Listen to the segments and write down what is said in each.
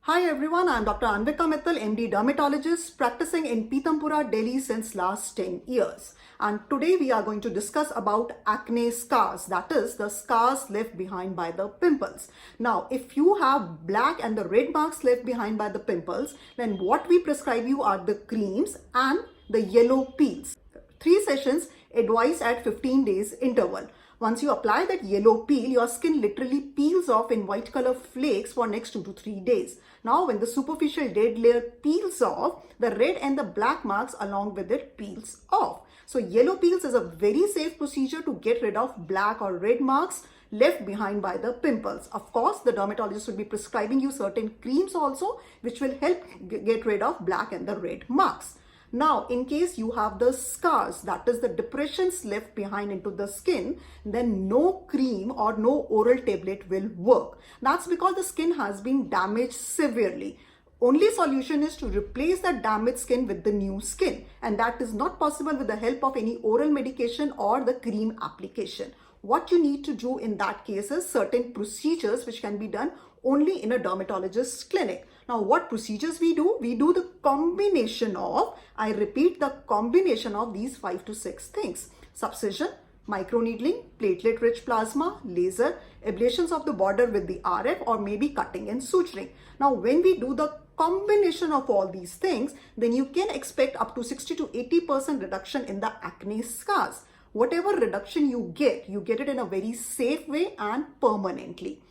Hi everyone, I'm Dr. Anvika Mittal, MD Dermatologist, practicing in Pitampura, Delhi since last 10 years. And today we are going to discuss about acne scars, that is the scars left behind by the pimples. Now, if you have black and the red marks left behind by the pimples, then what we prescribe you are the creams and the yellow peels. 3 sessions advised at 15 days interval. Once you apply that yellow peel, your skin literally peels off in white color flakes for next 2 to 3 days. Now, when the superficial dead layer peels off, the red and the black marks along with it peels off. So, yellow peels is a very safe procedure to get rid of black or red marks left behind by the pimples. Of course, the dermatologist will be prescribing you certain creams also, which will help get rid of black and the red marks. Now, in case you have the scars, that is the depressions left behind into the skin, then no cream or no oral tablet will work. That's because the skin has been damaged severely. Only solution is to replace that damaged skin with the new skin, and that is not possible with the help of any oral medication or the cream application. What you need to do in that case is certain procedures which can be done only in a dermatologist's clinic. Now, what procedures we do? We do the combination of, I repeat, the combination of these 5 to 6 things. Subcision, microneedling, platelet-rich plasma, laser, ablations of the border with the RF, or maybe cutting and suturing. Now, when we do the combination of all these things, then you can expect up to 60 to 80% reduction in the acne scars. Whatever reduction you get it in a very safe way and permanently.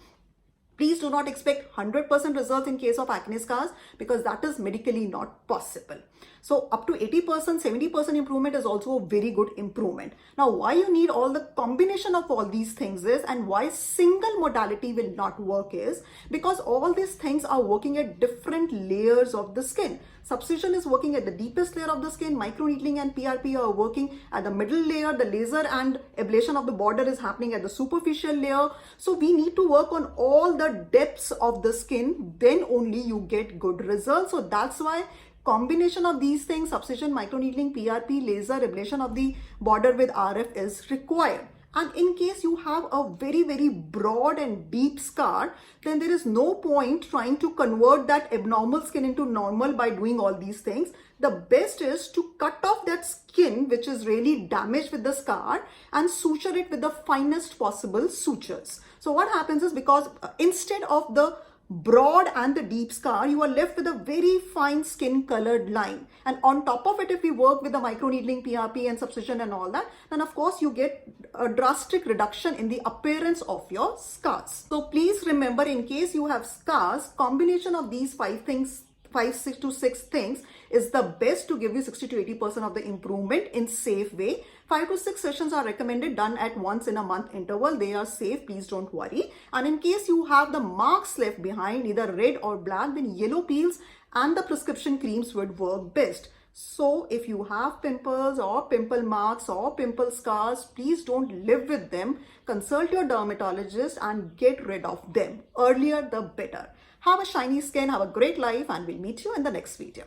Please do not expect 100% results in case of acne scars because that is medically not possible. So up to 80%, 70% improvement is also a very good improvement. Now, why you need all the combination of all these things is, and why single modality will not work is, because all these things are working at different layers of the skin. Subcision is working at the deepest layer of the skin, microneedling and PRP are working at the middle layer, the laser and ablation of the border is happening at the superficial layer. So we need to work on all the depths of the skin, then only you get good results. So that's why combination of these things, subcision, microneedling, PRP, laser, ablation of the border with RF is required. And in case you have a very, very broad and deep scar, then there is no point trying to convert that abnormal skin into normal by doing all these things. The best is to cut off that skin which is really damaged with the scar and suture it with the finest possible sutures. So what happens is, because instead of the broad and the deep scar, you are left with a very fine skin colored line, and on top of it, if we work with the microneedling, PRP and subcision and all that, then of course you get a drastic reduction in the appearance of your scars. So please remember, in case you have scars, combination of these 5 to 6 things is the best to give you 60 to 80% of the improvement in safe way. 5 to 6 sessions are recommended, done at once in a month interval. They are safe, please don't worry. And in case you have the marks left behind, either red or black, then yellow peels and the prescription creams would work best. So if you have pimples or pimple marks or pimple scars, please don't live with them. Consult your dermatologist and get rid of them. Earlier the better. Have a shiny skin, have a great life, and we'll meet you in the next video.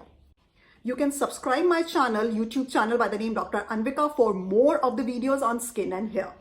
You can subscribe my channel, YouTube channel by the name Dr. Anvika for more of the videos on skin and hair.